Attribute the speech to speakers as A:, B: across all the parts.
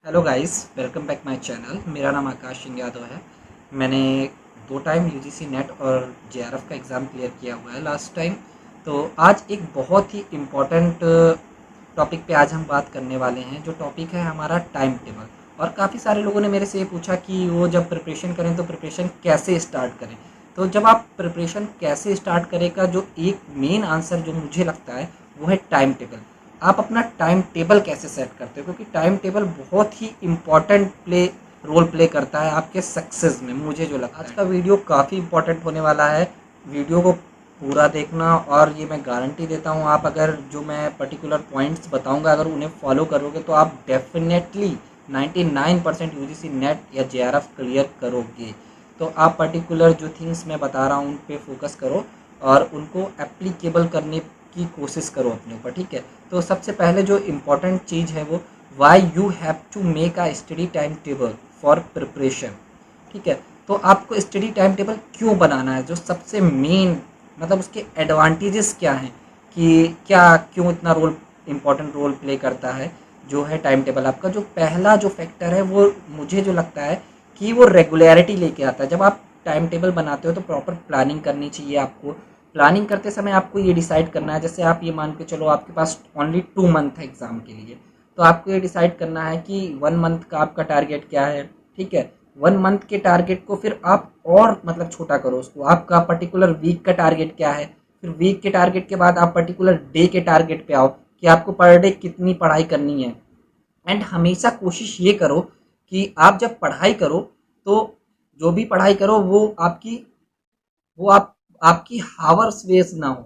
A: Hello guys, welcome back my channel. मेरा नाम आकाश सिंह यादव है। मैंने 2 टाइम यूजीसी नेट और जेआरएफ का एग्ज़ाम क्लियर किया हुआ है लास्ट टाइम। तो आज एक बहुत ही इम्पोर्टेंट टॉपिक पे आज हम बात करने वाले हैं। जो टॉपिक है हमारा टाइम टेबल। और काफ़ी सारे लोगों ने मेरे से ये पूछा कि वो जब प्रिपरेशन करें तो प्रिपरेशन कैसे स्टार्ट करें। तो जब आप प्रिपरेशन कैसे स्टार्ट करें का जो एक मेन आंसर जो मुझे लगता है वो है टाइम टेबल। आप अपना टाइम टेबल कैसे सेट करते हो, क्योंकि टाइम टेबल बहुत ही इम्पॉर्टेंट रोल प्ले करता है आपके सक्सेस में। मुझे जो लगता है आज का वीडियो काफ़ी इम्पॉर्टेंट होने वाला है। वीडियो को पूरा देखना, और ये मैं गारंटी देता हूँ आप अगर जो मैं पर्टिकुलर पॉइंट्स बताऊँगा अगर उन्हें फॉलो करोगे तो आप डेफिनेटली 99% यूजीसी नेट या जेआरएफ क्लियर करोगे। तो आप पर्टिकुलर जो थिंग्स मैं बता रहा हूँ उन पे फोकस करो और उनको एप्लीकेबल करने की कोशिश करो अपने ऊपर, ठीक है। तो सबसे पहले जो इम्पोर्टेंट चीज़ है वो why you have to make a study time table for preparation, ठीक है। तो आपको स्टडी टाइम टेबल क्यों बनाना है, जो सबसे मेन मतलब उसके एडवांटेजेस क्या हैं, कि क्या क्यों इतना इम्पोर्टेंट रोल प्ले करता है जो है टाइम टेबल आपका। जो पहला जो फैक्टर है वो मुझे जो लगता है कि वो रेगुलरिटी लेके आता है। जब आप टाइम टेबल बनाते हो तो प्रॉपर प्लानिंग करनी चाहिए आपको। प्लानिंग करते समय आपको ये डिसाइड करना है, जैसे आप ये मान के चलो आपके पास ओनली 2 मंथ है एग्ज़ाम के लिए, तो आपको ये डिसाइड करना है कि 1 मंथ का आपका टारगेट क्या है, ठीक है। 1 मंथ के टारगेट को फिर आप और मतलब छोटा करो उसको। आपका पर्टिकुलर वीक का टारगेट क्या है, फिर वीक के टारगेट के बाद आप पर्टिकुलर डे के टारगेट पे आओ कि आपको पर डे कितनी पढ़ाई करनी है। एंड हमेशा कोशिश ये करो कि आप जब पढ़ाई करो तो जो भी पढ़ाई करो वो आपकी हावर्स बेस ना हो,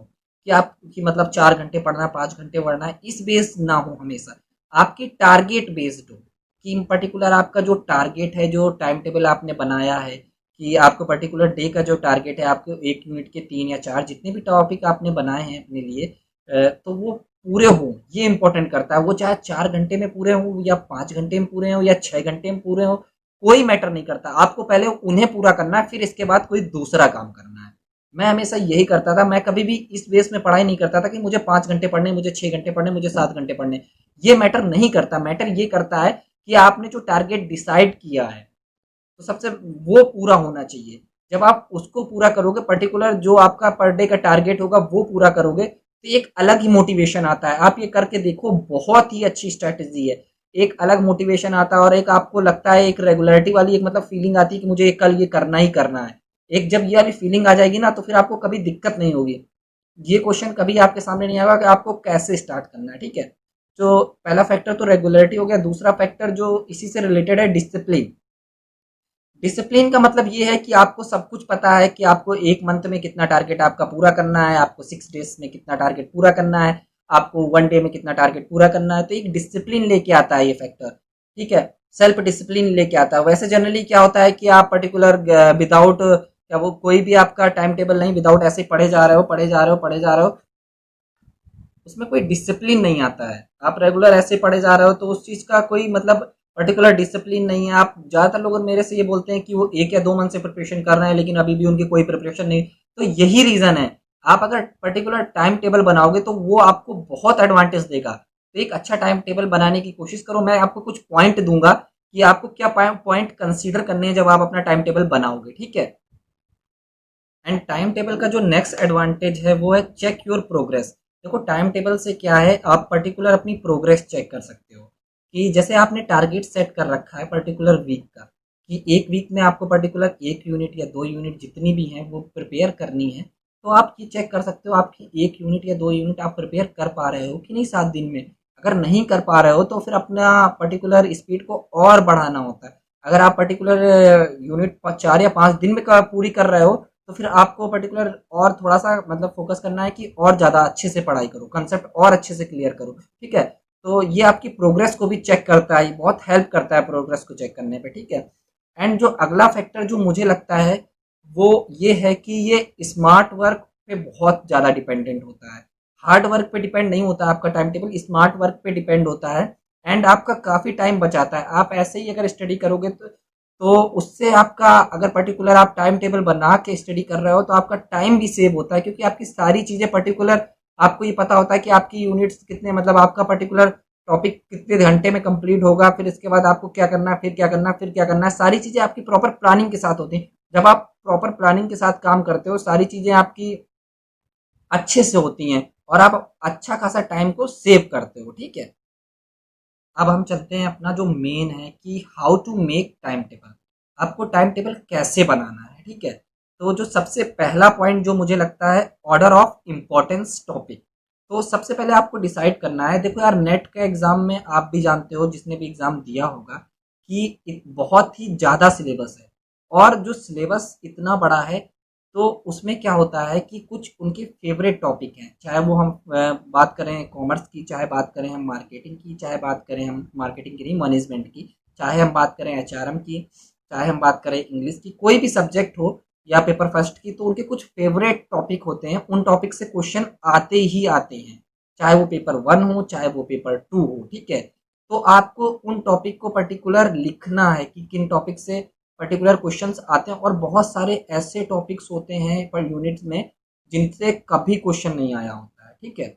A: कि आप कि मतलब 4 घंटे पढ़ना है, 5 घंटे पढ़ना है, इस बेस ना हो। हमेशा आपकी टारगेट बेस्ड हो, कि इन पर्टिकुलर आपका जो टारगेट है, जो टाइम टेबल आपने बनाया है कि आपको पर्टिकुलर डे का जो टारगेट है, आपको 1 यूनिट के 3 या 4 जितने भी टॉपिक आपने बनाए हैं अपने लिए, तो वो पूरे हों। ये इंपॉर्टेंट करता है। वो चाहे 4 घंटे में पूरे हों या 5 घंटे में पूरे हों या 6 घंटे में पूरे हों, कोई मैटर नहीं करता। आपको पहले उन्हें पूरा करना है, फिर इसके बाद कोई दूसरा काम करना है। मैं हमेशा यही करता था। मैं कभी भी इस बेस में पढ़ाई नहीं करता था कि मुझे 5 घंटे पढ़ने, मुझे 6 घंटे पढ़ने, मुझे 7 घंटे पढ़ने। ये मैटर नहीं करता। मैटर ये करता है कि आपने जो टारगेट डिसाइड किया है तो सबसे वो पूरा होना चाहिए। जब आप उसको पूरा करोगे, पर्टिकुलर जो आपका पर डे का टारगेट होगा वो पूरा करोगे, तो एक अलग ही मोटिवेशन आता है। आप ये करके देखो, बहुत ही अच्छी स्ट्रैटेजी है। एक अलग मोटिवेशन आता है और एक आपको लगता है, एक रेगुलरिटी वाली एक मतलब फीलिंग आती है कि मुझे कल ये करना ही करना है। एक जब ये वाली फीलिंग आ जाएगी ना, तो फिर आपको कभी दिक्कत नहीं होगी। ये क्वेश्चन कभी आपके सामने नहीं आएगा कि आपको कैसे स्टार्ट करना है, ठीक है। तो पहला फैक्टर तो रेगुलरिटी हो गया। दूसरा फैक्टर जो इसी से रिलेटेड है, डिसिप्लिन। डिसिप्लिन का मतलब ये है कि आपको सब कुछ पता है कि आपको 1 मंथ में कितना टारगेट आपका पूरा करना है, आपको 6 डेज में कितना टारगेट पूरा करना है, आपको 1 डे में कितना टारगेट पूरा करना है। तो एक डिसिप्लिन लेके आता है ये फैक्टर, ठीक है। सेल्फ डिसिप्लिन लेके आता है। वैसे जनरली क्या होता है कि आप पर्टिकुलर विदाउट क्या वो कोई भी आपका टाइम टेबल नहीं, विदाउट ऐसे ही पढ़े जा रहे हो, पढ़े जा रहे हो, पढ़े जा रहे हो, उसमें कोई डिसिप्लिन नहीं आता है। आप रेगुलर ऐसे पढ़े जा रहे हो तो उस चीज़ का कोई मतलब पर्टिकुलर डिसिप्लिन नहीं है। आप ज़्यादातर लोग मेरे से ये बोलते हैं कि वो 1 या 2 मंथ से प्रिपरेशन कर रहे हैं लेकिन अभी भी उनकी कोई प्रिपरेशन नहीं। तो यही रीज़न है। आप अगर पर्टिकुलर टाइम टेबल बनाओगे तो वो आपको बहुत एडवांटेज देगा। तो एक अच्छा टाइम टेबल बनाने की कोशिश करो। मैं आपको कुछ पॉइंट दूंगा कि आपको क्या पॉइंट कंसीडर करने हैं जब आप अपना टाइम टेबल बनाओगे, ठीक है। एंड टाइम टेबल का जो नेक्स्ट एडवांटेज है वो है चेक योर प्रोग्रेस। देखो, टाइम टेबल से क्या है, आप पर्टिकुलर अपनी प्रोग्रेस चेक कर सकते हो। कि जैसे आपने टारगेट सेट कर रखा है पर्टिकुलर वीक का, कि 1 वीक में आपको पर्टिकुलर 1 यूनिट या 2 यूनिट जितनी भी हैं वो प्रिपेयर करनी है। तो आप ये चेक कर सकते हो आपकी 1 यूनिट या 2 यूनिट आप प्रिपेयर कर पा रहे हो कि नहीं 7 दिन में। अगर नहीं कर पा रहे हो तो फिर अपना पर्टिकुलर स्पीड को और बढ़ाना होता है। अगर आप पर्टिकुलर यूनिट 4 या 5 दिन में पूरी कर रहे हो तो फिर आपको पर्टिकुलर और थोड़ा सा मतलब फोकस करना है कि और ज़्यादा अच्छे से पढ़ाई करो, कंसेप्ट और अच्छे से क्लियर करो, ठीक है। तो ये आपकी प्रोग्रेस को भी चेक करता है, बहुत हेल्प करता है प्रोग्रेस को चेक करने पे, ठीक है। एंड जो अगला फैक्टर जो मुझे लगता है वो ये है कि ये स्मार्ट वर्क पे बहुत ज़्यादा डिपेंडेंट होता है। हार्ड वर्क पे डिपेंड नहीं होता आपका टाइम टेबल, स्मार्ट वर्क पे डिपेंड होता है। एंड आपका काफ़ी टाइम बचाता है। आप ऐसे ही अगर स्टडी करोगे तो उससे आपका अगर पर्टिकुलर आप टाइम टेबल बना के स्टडी कर रहे हो तो आपका टाइम भी सेव होता है, क्योंकि आपकी सारी चीज़ें पर्टिकुलर आपको ये पता होता है कि आपकी यूनिट्स कितने मतलब आपका पर्टिकुलर टॉपिक कितने घंटे में कंप्लीट होगा, फिर इसके बाद आपको क्या करना है, फिर क्या करना है, फिर क्या करना है, सारी चीज़ें आपकी प्रॉपर प्लानिंग के साथ होती हैं। जब आप प्रॉपर प्लानिंग के साथ काम करते हो, सारी चीज़ें आपकी अच्छे से होती हैं और आप अच्छा खासा टाइम को सेव करते हो, ठीक है। अब हम चलते हैं अपना जो मेन है कि how to make time table. आपको टाइम टेबल कैसे बनाना है, ठीक है। तो जो सबसे पहला पॉइंट जो मुझे लगता है, ऑर्डर ऑफ इम्पोर्टेंस टॉपिक। तो सबसे पहले आपको डिसाइड करना है, देखो यार नेट का एग्जाम में आप भी जानते हो, जिसने भी एग्जाम दिया होगा, कि बहुत ही ज़्यादा सिलेबस है। और जो सिलेबस इतना बड़ा है, तो उसमें क्या होता है कि कुछ उनके फेवरेट टॉपिक हैं, चाहे वो हम बात करें कॉमर्स की, चाहे बात करें हम मार्केटिंग की, चाहे बात करें हम मार्केटिंग की नहीं मैनेजमेंट की, चाहे हम बात करें एचआरएम की, चाहे हम बात करें इंग्लिश की, कोई भी सब्जेक्ट हो या पेपर फर्स्ट की, तो उनके कुछ फेवरेट टॉपिक होते हैं, उन टॉपिक से क्वेश्चन आते ही आते हैं, चाहे वो पेपर 1 हो चाहे वो पेपर 2 हो, ठीक है। तो आपको उन टॉपिक को पर्टिकुलर लिखना है कि किन टॉपिक से पर्टिकुलर क्वेश्चंस आते हैं, और बहुत सारे ऐसे टॉपिक्स होते हैं पर यूनिट में जिनसे कभी क्वेश्चन नहीं आया होता है, ठीक है।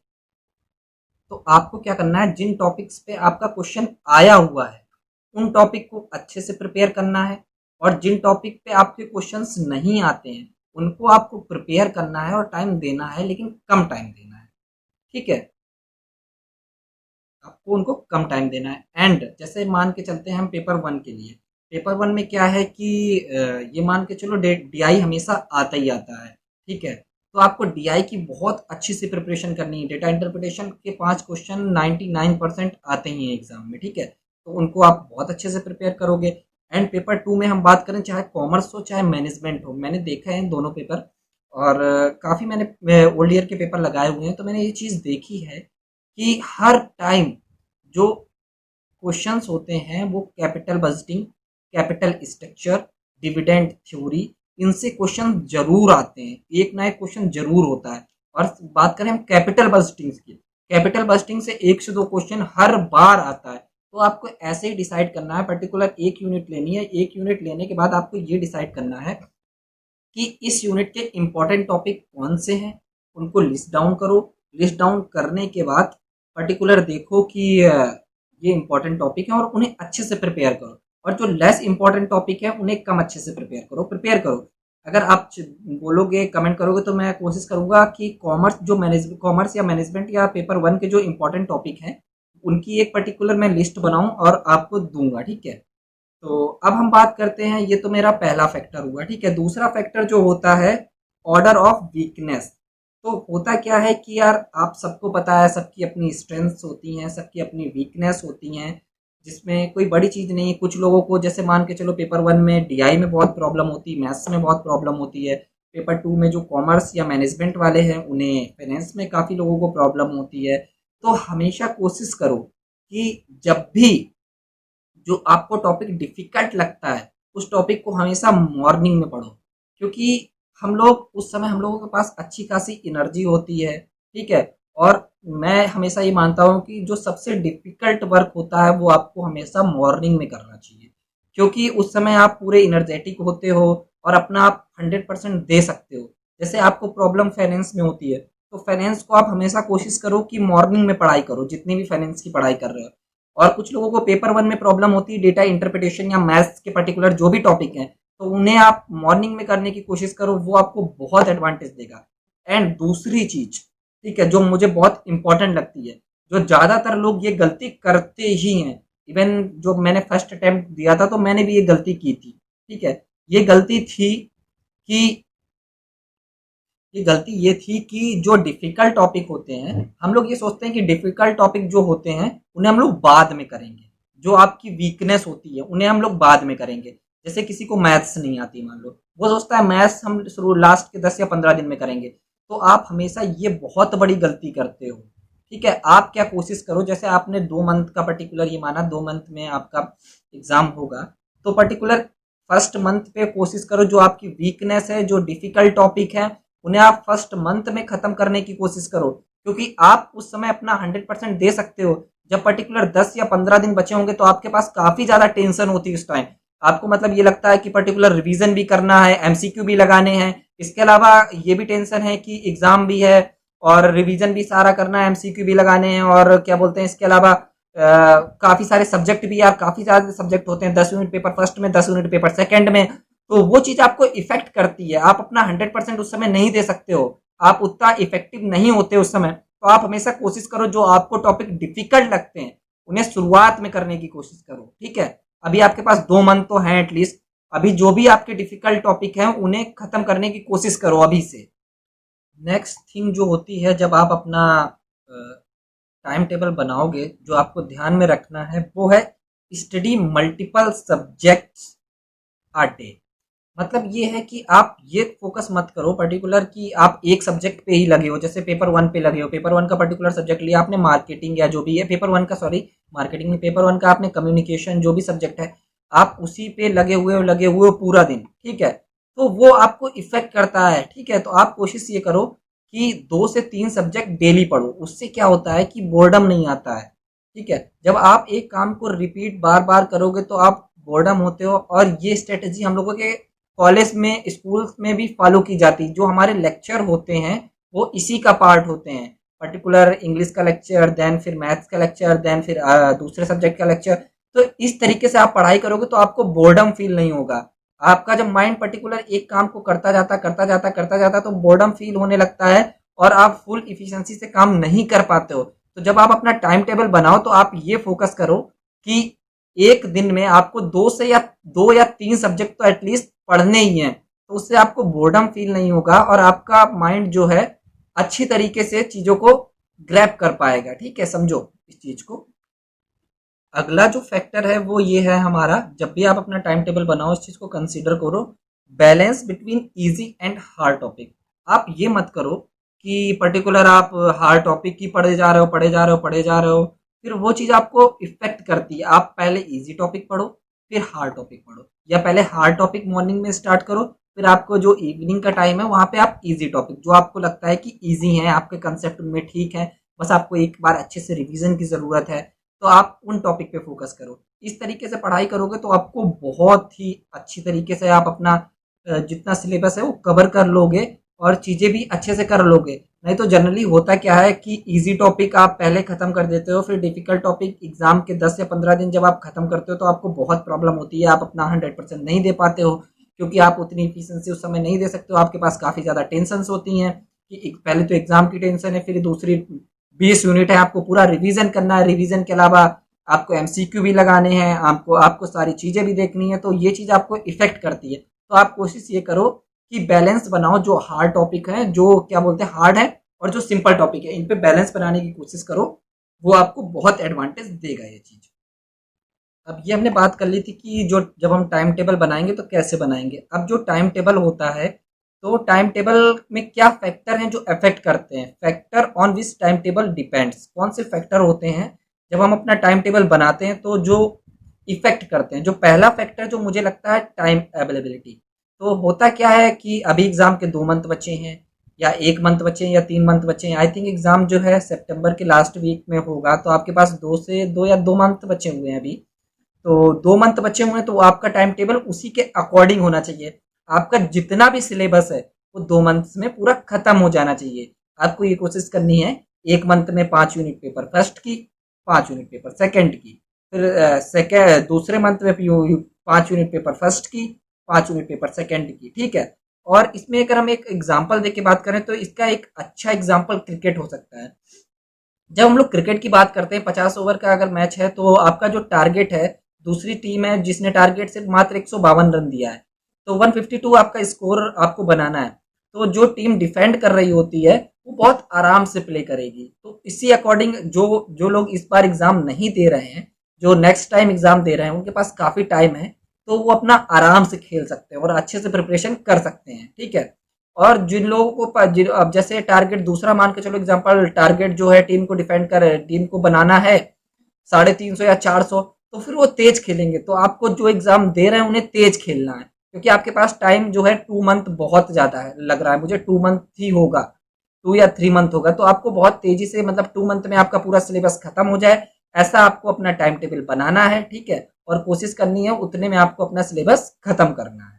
A: तो आपको क्या करना है, जिन टॉपिक्स पे आपका क्वेश्चन आया हुआ है उन टॉपिक को अच्छे से प्रिपेयर करना है, और जिन टॉपिक पे आपके क्वेश्चंस नहीं आते हैं उनको आपको प्रिपेयर करना है और टाइम देना है, लेकिन कम टाइम देना है, ठीक है। आपको उनको कम टाइम देना है। एंड जैसे मान के चलते हैं हम पेपर 1 के लिए, पेपर 1 में क्या है कि ये मान के चलो डीआई हमेशा आता ही आता है, ठीक है। तो आपको डीआई की बहुत अच्छी से प्रिपरेशन करनी है। डेटा इंटरप्रिटेशन के 5 क्वेश्चन 99% आते ही हैं एग्जाम में, ठीक है। तो उनको आप बहुत अच्छे से प्रिपेयर करोगे। एंड पेपर 2 में हम बात करें, चाहे कॉमर्स हो चाहे मैनेजमेंट हो, मैंने देखा है दोनों पेपर, और काफ़ी मैंने ओल्ड ईयर के पेपर लगाए हुए हैं, तो मैंने ये चीज़ देखी है कि हर टाइम जो क्वेश्चंस होते हैं वो capital budgeting, capital structure, dividend theory, इनसे क्वेश्चन जरूर आते हैं, एक ना एक क्वेश्चन जरूर होता है। और बात करें हम कैपिटल बजटिंग की, कैपिटल बजटिंग से 1 से 2 क्वेश्चन हर बार आता है। तो आपको ऐसे ही डिसाइड करना है, पर्टिकुलर एक यूनिट लेनी है, एक यूनिट लेने के बाद आपको ये डिसाइड करना है कि इस यूनिट के इम्पोर्टेंट टॉपिक कौन से हैं, उनको लिस्ट डाउन करो। लिस्ट डाउन करने के बाद पर्टिकुलर देखो कि ये इम्पोर्टेंट टॉपिक है और उन्हें अच्छे से प्रिपेयर करो, और जो लेस इम्पोर्टेंट टॉपिक है उन्हें कम अच्छे से प्रिपेयर करो। अगर आप बोलोगे, कमेंट करोगे, तो मैं कोशिश करूंगा कि कॉमर्स या मैनेजमेंट या पेपर 1 के जो इम्पोर्टेंट टॉपिक हैं उनकी एक पर्टिकुलर मैं लिस्ट बनाऊं और आपको दूंगा, ठीक है। तो अब हम बात करते हैं, ये तो मेरा पहला फैक्टर हुआ, ठीक है। दूसरा फैक्टर जो होता है, ऑर्डर ऑफ वीकनेस। तो होता क्या है कि यार आप सबको पता है, सबकी अपनी स्ट्रेंथ्स होती हैं, सबकी अपनी वीकनेस होती हैं, जिसमें कोई बड़ी चीज़ नहीं है। कुछ लोगों को जैसे मान के चलो पेपर 1 में डीआई में बहुत प्रॉब्लम होती है, मैथ्स में बहुत प्रॉब्लम होती है। पेपर 2 में जो कॉमर्स या मैनेजमेंट वाले हैं उन्हें फाइनेंस में काफ़ी लोगों को प्रॉब्लम होती है। तो हमेशा कोशिश करो कि जब भी जो आपको टॉपिक डिफिकल्ट लगता है उस टॉपिक को हमेशा मॉर्निंग में पढ़ो, क्योंकि हम लोग उस समय, हम लोगों के पास अच्छी खासी एनर्जी होती है, ठीक है। और मैं हमेशा ये मानता हूँ कि जो सबसे डिफिकल्ट वर्क होता है वो आपको हमेशा मॉर्निंग में करना चाहिए, क्योंकि उस समय आप पूरे इनर्जेटिक होते हो और अपना आप 100% दे सकते हो। जैसे आपको प्रॉब्लम फाइनेंस में होती है, तो फाइनेंस को आप हमेशा कोशिश करो कि मॉर्निंग में पढ़ाई करो, जितनी भी फाइनेंस की पढ़ाई कर रहे हो। और कुछ लोगों को पेपर 1 में प्रॉब्लम होती है डेटा इंटरप्रिटेशन या मैथ्स के पर्टिकुलर जो भी टॉपिक हैं, तो उन्हें आप मॉर्निंग में करने की कोशिश करो, वो आपको बहुत एडवांटेज देगा। एंड दूसरी चीज, ठीक है, जो मुझे बहुत इंपॉर्टेंट लगती है, जो ज्यादातर लोग ये गलती करते ही हैं, इवन जो मैंने फर्स्ट अटेम्प्ट दिया था तो मैंने भी ये गलती की थी, ठीक है। ये गलती थी कि ये थी कि जो डिफिकल्ट टॉपिक होते हैं, हम लोग ये सोचते हैं कि डिफिकल्ट टॉपिक जो होते हैं उन्हें हम लोग बाद में करेंगे, जो आपकी वीकनेस होती है उन्हें हम लोग बाद में करेंगे। जैसे किसी को मैथ्स नहीं आती, मान लो वो सोचता है मैथ्स हम शुरू लास्ट के 10 या 15 दिन में करेंगे, तो आप हमेशा ये बहुत बड़ी गलती करते हो, ठीक है। आप क्या कोशिश करो, जैसे आपने 2 मंथ का पर्टिकुलर ये माना, 2 मंथ में आपका एग्जाम होगा, तो पर्टिकुलर फर्स्ट मंथ पे कोशिश करो, जो आपकी वीकनेस है, जो डिफिकल्ट टॉपिक है, उन्हें आप फर्स्ट मंथ में खत्म करने की कोशिश करो, क्योंकि आप उस समय अपना 100% दे सकते हो। जब पर्टिकुलर 10 या 15 दिन बचे होंगे तो आपके पास काफी ज्यादा टेंशन होती है उस टाइम। आपको मतलब ये लगता है कि पर्टिकुलर रिवीजन भी करना है, एमसीक्यू भी लगाने हैं, इसके अलावा ये भी टेंशन है कि एग्जाम भी है और रिवीजन भी सारा करना है, एमसीक्यू भी लगाने हैं, और क्या बोलते हैं इसके अलावा काफ़ी सारे सब्जेक्ट भी, यार काफ़ी सारे सब्जेक्ट होते हैं, 10 यूनिट पेपर फर्स्ट में, 10 यूनिट पेपर सेकंड में, तो वो चीज़ आपको इफेक्ट करती है। आप अपना 100% उस समय नहीं दे सकते हो, आप उतना इफेक्टिव नहीं होते उस समय। तो आप हमेशा कोशिश करो जो आपको टॉपिक डिफिकल्ट लगते हैं उन्हें शुरुआत में करने की कोशिश करो, ठीक है। अभी आपके पास 2 मंथ तो हैं एटलीस्ट, अभी जो भी आपके डिफिकल्ट टॉपिक हैं उन्हें खत्म करने की कोशिश करो अभी से। नेक्स्ट थिंग जो होती है, जब आप अपना टाइम टेबल बनाओगे, जो आपको ध्यान में रखना है वो है स्टडी मल्टीपल सब्जेक्ट्स आ डे। मतलब ये है कि आप ये फोकस मत करो पर्टिकुलर कि आप एक सब्जेक्ट पे ही लगे हो, जैसे पेपर वन पे लगे हो, पेपर वन का पर्टिकुलर सब्जेक्ट लिया आपने, मार्केटिंग या जो भी है, पेपर वन का, सॉरी मार्केटिंग में, पेपर वन का आपने कम्युनिकेशन, जो भी सब्जेक्ट है आप उसी पे लगे हुए हो पूरा दिन, ठीक है। तो वो आपको इफेक्ट करता है, ठीक है। तो आप कोशिश ये करो कि 2 से 3 सब्जेक्ट डेली पढ़ो, उससे क्या होता है कि बोर्डम नहीं आता है, ठीक है। जब आप एक काम को रिपीट बार बार करोगे तो आप बोर्डम होते हो, और ये स्ट्रेटेजी हम लोगों के कॉलेज में, स्कूल्स में भी फॉलो की जाती है। जो हमारे लेक्चर होते हैं वो इसी का पार्ट होते हैं, पर्टिकुलर इंग्लिश का लेक्चर, देन फिर मैथ्स का लेक्चर, देन फिर दूसरे सब्जेक्ट का लेक्चर। तो इस तरीके से आप पढ़ाई करोगे तो आपको बोर्डम फील नहीं होगा। आपका जब माइंड पर्टिकुलर एक काम को करता जाता तो बोर्डम फील होने लगता है, और आप फुल इफिशिएंसी से काम नहीं कर पाते हो। तो जब आप अपना टाइम टेबल बनाओ तो आप ये फोकस करो कि एक दिन में आपको 2 या 3 सब्जेक्ट तो एटलीस्ट पढ़ने ही हैं। तो उससे आपको बोर्डम फील नहीं होगा, और आपका माइंड जो है अच्छी तरीके से चीज़ों को ग्रैब कर पाएगा, ठीक है। समझो इस चीज़ को। अगला जो फैक्टर है वो ये है हमारा, जब भी आप अपना टाइम टेबल बनाओ इस चीज़ को कंसीडर करो, balance between easy and hard topic. आप ये मत करो कि पर्टिकुलर आप हार्ड टॉपिक ही पढ़े जा रहे हो, फिर वो चीज़ आपको इफेक्ट करती है। आप पहले इजी टॉपिक पढ़ो, फिर हार्ड टॉपिक पढ़ो, या पहले हार्ड टॉपिक मॉर्निंग में स्टार्ट करो, फिर आपको जो इवनिंग का टाइम है वहाँ पे आप इजी टॉपिक, जो आपको लगता है कि इजी है, आपके कंसेप्ट में ठीक है, बस आपको एक बार अच्छे से रिवीजन की ज़रूरत है, तो आप उन टॉपिक पे फोकस करो। इस तरीके से पढ़ाई करोगे तो आपको बहुत ही अच्छी तरीके से आप अपना जितना सिलेबस है वो कवर कर लोगे, और चीज़ें भी अच्छे से कर लोगे। नहीं तो जनरली होता क्या है कि इजी टॉपिक आप पहले खत्म कर देते हो, फिर डिफिकल्ट टॉपिक एग्जाम के 10 या 15 दिन जब आप खत्म करते हो तो आपको बहुत प्रॉब्लम होती है, आप अपना 100% नहीं दे पाते हो, क्योंकि आप उतनी इफिशिएंसी उस समय नहीं दे सकते हो। आपके पास काफ़ी ज़्यादा टेंशन होती हैं कि पहले तो एग्जाम की टेंशन है, फिर दूसरी 20 यूनिट है, आपको पूरा रिवीजन करना है, रिवीजन के अलावा आपको एमसीक्यू भी लगाने हैं, आपको आपको सारी चीज़ें भी देखनी है, तो ये चीज़ आपको इफेक्ट करती है। तो आप कोशिश ये करो कि बैलेंस बनाओ, जो हार्ड टॉपिक है, जो क्या बोलते हैं हार्ड है, और जो सिंपल टॉपिक है, इन पे बैलेंस बनाने की कोशिश करो, वो आपको बहुत एडवांटेज देगा ये चीज़। अब ये हमने बात कर ली थी कि जो जब हम टाइम टेबल बनाएंगे तो कैसे बनाएंगे। अब जो टाइम टेबल होता है, तो टाइम टेबल में क्या फैक्टर हैं जो अफेक्ट करते हैं, factor on which time table depends, कौन से फैक्टर होते हैं जब हम अपना टाइम टेबल बनाते हैं तो जो इफेक्ट करते हैं। जो पहला फैक्टर जो मुझे लगता है, टाइम अवेलेबिलिटी। तो होता क्या है कि अभी एग्जाम के 2 मंथ बचे हैं, या 1 मंथ बचे हैं, या 3 मंथ बचे हैं। आई थिंक एग्जाम जो है सितंबर के लास्ट वीक में होगा, तो आपके पास 2 या 2 मंथ बचे हुए हैं अभी। तो 2 मंथ बचे हुए हैं, तो आपका टाइम टेबल उसी के अकॉर्डिंग होना चाहिए। आपका जितना भी सिलेबस है वो 2 मंथ्स में पूरा खत्म हो जाना चाहिए। आपको ये कोशिश करनी है, 1 मंथ में 5 यूनिट पेपर फर्स्ट की, 5 यूनिट पेपर सेकंड की, फिर दूसरे मंथ में 5 यूनिट पेपर फर्स्ट की, 5 यूनिट पेपर सेकंड की, ठीक है। और इसमें अगर हम एक एग्जाम्पल दे के बात करें तो इसका एक अच्छा एग्जाम्पल क्रिकेट हो सकता है। जब हम लोग क्रिकेट की बात करते हैं, 50 ओवर का अगर मैच है, तो आपका जो टारगेट है, दूसरी टीम है जिसने टारगेट सिर्फ मात्र 152 रन दिया है, तो 152 आपका स्कोर आपको बनाना है। तो जो टीम डिफेंड कर रही होती है वो बहुत आराम से प्ले करेगी। तो इसी अकॉर्डिंग जो जो लोग इस बार एग्जाम नहीं दे रहे हैं, जो नेक्स्ट टाइम एग्जाम दे रहे हैं, उनके पास काफ़ी टाइम है, तो वो अपना आराम से खेल सकते हैं और अच्छे से प्रिपरेशन कर सकते हैं, ठीक है। और जिन लोगों को अब जैसे टारगेट दूसरा मान के चलो, एग्जांपल टारगेट जो है टीम को डिफेंड कर, टीम को बनाना है 350 या 400, तो फिर वो तेज खेलेंगे। तो आपको जो एग्जाम दे रहे हैं उन्हें तेज खेलना है, क्योंकि आपके पास टाइम जो है 2 मंथ बहुत ज़्यादा है, लग रहा है मुझे 2 मंथ ही होगा, 2 या 3 मंथ होगा। तो आपको बहुत तेजी से, मतलब 2 मंथ में आपका पूरा सिलेबस खत्म हो जाए, ऐसा आपको अपना टाइम टेबल बनाना है, ठीक है। और कोशिश करनी है उतने में आपको अपना सिलेबस खत्म करना है।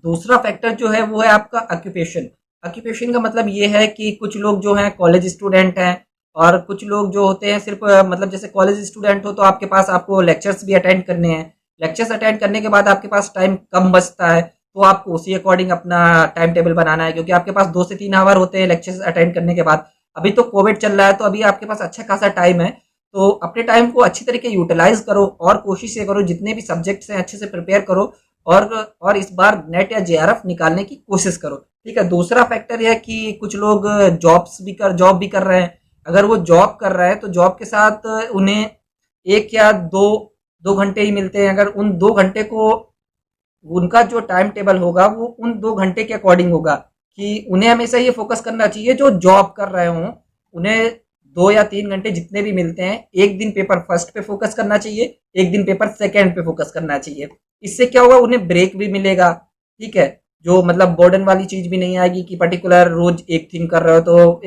A: दूसरा फैक्टर जो है वो है आपका ऑक्यूपेशन। ऑक्यूपेशन का मतलब ये है कि कुछ लोग जो हैं कॉलेज स्टूडेंट हैं, और कुछ लोग जो होते हैं सिर्फ मतलब जैसे कॉलेज स्टूडेंट हो तो आपके पास आपको लेक्चर्स भी अटेंड करने हैं। लेक्चर्स अटेंड करने के बाद आपके पास टाइम कम बचता है, तो आपको उसी अकॉर्डिंग अपना टाइम टेबल बनाना है, क्योंकि आपके पास 2 से 3 आवर होते हैं लेक्चर्स अटेंड करने के बाद। अभी तो कोविड चल रहा है तो अभी आपके पास अच्छा खासा टाइम है, तो अपने टाइम को अच्छी तरीके यूटिलाइज करो और कोशिश ये करो जितने भी सब्जेक्ट्स हैं अच्छे से प्रिपेयर करो, और इस बार नेट या जेआरएफ निकालने की कोशिश करो। ठीक है, दूसरा फैक्टर यह है कि कुछ लोग जॉब भी कर रहे हैं। अगर वो जॉब कर रहे हैं तो जॉब के साथ उन्हें 1 या 2 घंटे ही मिलते हैं। अगर उन 2 घंटे को उनका जो टाइम टेबल होगा वो उन 2 घंटे के अकॉर्डिंग होगा, कि उन्हें हमेशा ये फोकस करना चाहिए जो जॉब कर रहे हों, उन्हें 2 या 3 घंटे जितने भी मिलते हैं, एक दिन पेपर फर्स्ट पे फोकस करना चाहिए, एक दिन पेपर सेकेंड पे फोकस करना चाहिए। इससे क्या होगा, उन्हें ब्रेक भी मिलेगा। ठीक है, जो मतलब बोर्डन वाली चीज भी नहीं आएगी कि पर्टिकुलर रोज एक थिंग कर रहे हो, तो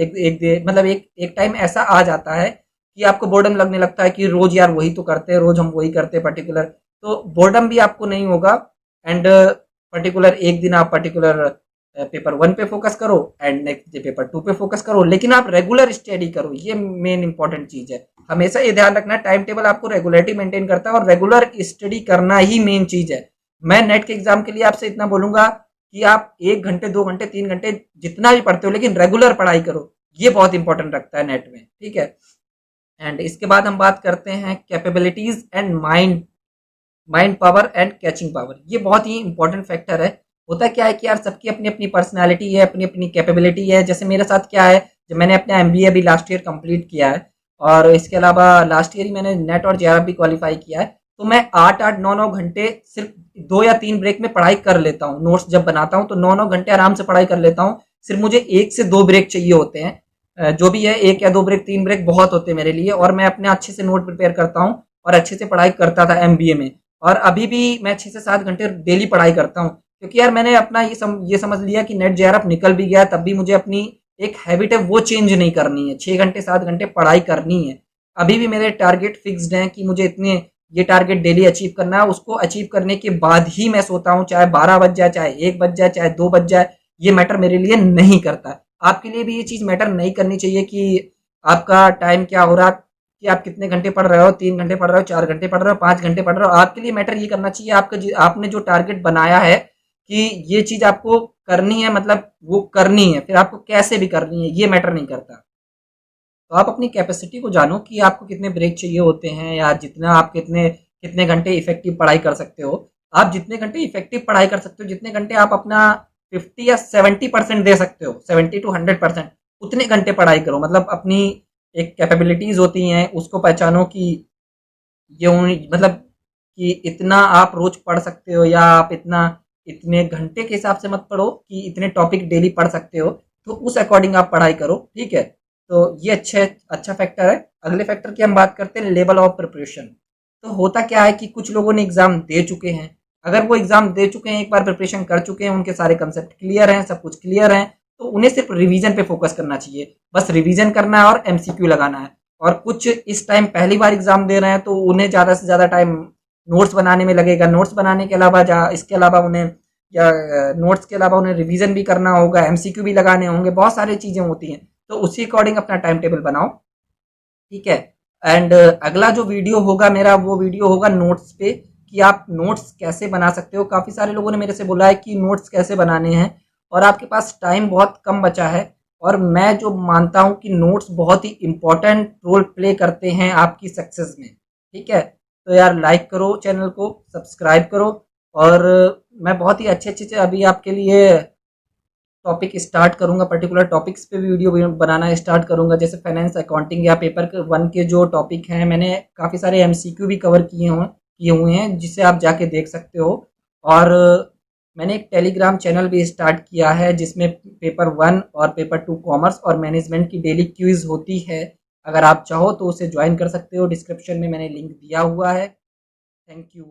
A: मतलब एक टाइम ऐसा आ जाता है कि आपको बोर्डम लगने लगता है कि रोज यार वही तो करते हैं, रोज हम वही करते हैं पर्टिकुलर, तो बोर्डम भी आपको नहीं होगा। एंड पर्टिकुलर एक दिन आप पर्टिकुलर पेपर 1 पे फोकस करो एंड नेक्स्ट डे पेपर 2 पे फोकस करो, लेकिन आप रेगुलर स्टडी करो, ये मेन इंपॉर्टेंट चीज है। हमेशा ये ध्यान रखना, टाइम टेबल आपको रेगुलरिटी मेंटेन करता है और रेगुलर स्टडी करना ही मेन चीज है। मैं नेट के एग्जाम के लिए आपसे इतना बोलूंगा कि आप 1 घंटे 2 घंटे 3 घंटे जितना भी पढ़ते हो, लेकिन रेगुलर पढ़ाई करो, ये बहुत इंपॉर्टेंट रखता है नेट में। ठीक है, एंड इसके बाद हम बात करते हैं capabilities and mind mind power and catching power. ये बहुत ही इंपॉर्टेंट फैक्टर है। होता क्या है कि यार सबकी अपनी अपनी पर्सनैलिटी है, अपनी अपनी कैपेबिलिटी है। जैसे मेरे साथ क्या है, जब मैंने अपना एमबीए अभी लास्ट ईयर कंप्लीट किया है, और इसके अलावा लास्ट ईयर ही मैंने नेट और जेआरएफ भी क्वालिफाई किया है, तो मैं 8-8 9-9 घंटे सिर्फ 2 या 3 ब्रेक में पढ़ाई कर लेता हूँ। नोट्स जब बनाता हूँ तो 9-9 घंटे आराम से पढ़ाई कर लेता हूँ। सिर्फ मुझे 1 से 2 ब्रेक चाहिए होते हैं, जो भी है 1 या 2 ब्रेक 3 ब्रेक बहुत होते हैं मेरे लिए, और मैं अपने अच्छे से नोट प्रिपेयर करता हूँ और अच्छे से पढ़ाई करता था एमबीए में। और अभी भी मैं 6 से 7 घंटे डेली पढ़ाई करता हूँ, क्योंकि यार मैंने अपना ये समझ लिया कि नेट जेआरएफ निकल भी गया तब भी मुझे अपनी एक हैबिट है वो चेंज नहीं करनी है, 6 घंटे 7 घंटे पढ़ाई करनी है। अभी भी मेरे टारगेट फिक्स्ड हैं कि मुझे इतने ये टारगेट डेली अचीव करना है। उसको अचीव करने के बाद ही मैं सोता हूँ, चाहे 12 बज जाए, चाहे 1 बज जाए, चाहे 2 बज जाए, ये मैटर मेरे लिए नहीं करता। आपके लिए भी ये चीज़ मैटर नहीं करनी चाहिए कि आपका टाइम क्या हो रहा, कि आप कितने घंटे पढ़ रहे हो, 3 घंटे पढ़ रहे हो, 4 घंटे पढ़ रहे हो, 5 घंटे पढ़ रहे हो। आपके लिए मैटर ये करना चाहिए, आपने जो टारगेट बनाया है कि ये चीज आपको करनी है, मतलब वो करनी है, फिर आपको कैसे भी करनी है, ये मैटर नहीं करता। तो आप अपनी कैपेसिटी को जानो कि आपको कितने ब्रेक चाहिए होते हैं, या जितना आप कितने कितने घंटे इफेक्टिव पढ़ाई कर सकते हो। आप जितने घंटे इफेक्टिव पढ़ाई कर सकते हो, जितने घंटे आप अपना 50 या 70% दे सकते हो, 70 to 100%, उतने घंटे पढ़ाई करो। मतलब अपनी एक कैपेबिलिटीज होती हैं उसको पहचानो कि मतलब कि इतना आप रोज पढ़ सकते हो, या आप इतने घंटे के हिसाब से मत पढ़ो कि इतने टॉपिक डेली पढ़ सकते हो, तो उस अकॉर्डिंग आप पढ़ाई करो। ठीक है, तो ये अच्छा फैक्टर है। अगले फैक्टर की हम बात करते हैं, लेवल ऑफ प्रिपरेशन। तो होता क्या है कि कुछ लोगों ने एग्जाम दे चुके हैं, अगर वो एग्जाम दे चुके हैं, एक बार प्रिपरेशन कर चुके हैं, उनके सारे कंसेप्ट क्लियर हैं, सब कुछ क्लियर है, तो उन्हें सिर्फ रिवीजन पे फोकस करना चाहिए। बस रिवीजन करना है और एमसीक्यू लगाना है। और कुछ इस टाइम पहली बार एग्जाम दे रहे हैं तो उन्हें ज़्यादा से ज़्यादा टाइम नोट्स बनाने में लगेगा। नोट्स बनाने के अलावा इसके अलावा उन्हें या नोट्स के अलावा उन्हें रिवीजन भी करना होगा, एमसीक्यू भी लगाने होंगे, बहुत सारी चीज़ें होती हैं। तो उसी अकॉर्डिंग अपना टाइम टेबल बनाओ। ठीक है, एंड अगला जो वीडियो होगा मेरा, वो वीडियो होगा नोट्स पे, कि आप नोट्स कैसे बना सकते हो। काफ़ी सारे लोगों ने मेरे से बोला है कि नोट्स कैसे बनाने हैं, और आपके पास टाइम बहुत कम बचा है। और मैं जो मानता हूँ कि नोट्स बहुत ही इंपॉर्टेंट रोल प्ले करते हैं आपकी सक्सेस में। ठीक है, तो यार लाइक करो, चैनल को सब्सक्राइब करो, और मैं बहुत ही अच्छे अच्छे अभी आपके लिए टॉपिक स्टार्ट करूंगा, पर्टिकुलर टॉपिक्स पे वीडियो बनाना स्टार्ट करूंगा। जैसे फाइनेंस अकाउंटिंग या पेपर 1 के जो टॉपिक हैं, मैंने काफ़ी सारे एमसीक्यू भी कवर किए हुए हैं, जिसे आप जाके देख सकते हो। और मैंने एक टेलीग्राम चैनल भी स्टार्ट किया है, जिसमें पेपर 1 और पेपर 2 कॉमर्स और मैनेजमेंट की डेली क्विज होती है। अगर आप चाहो तो उसे ज्वाइन कर सकते हो, डिस्क्रिप्शन में मैंने लिंक दिया हुआ है। Thank you.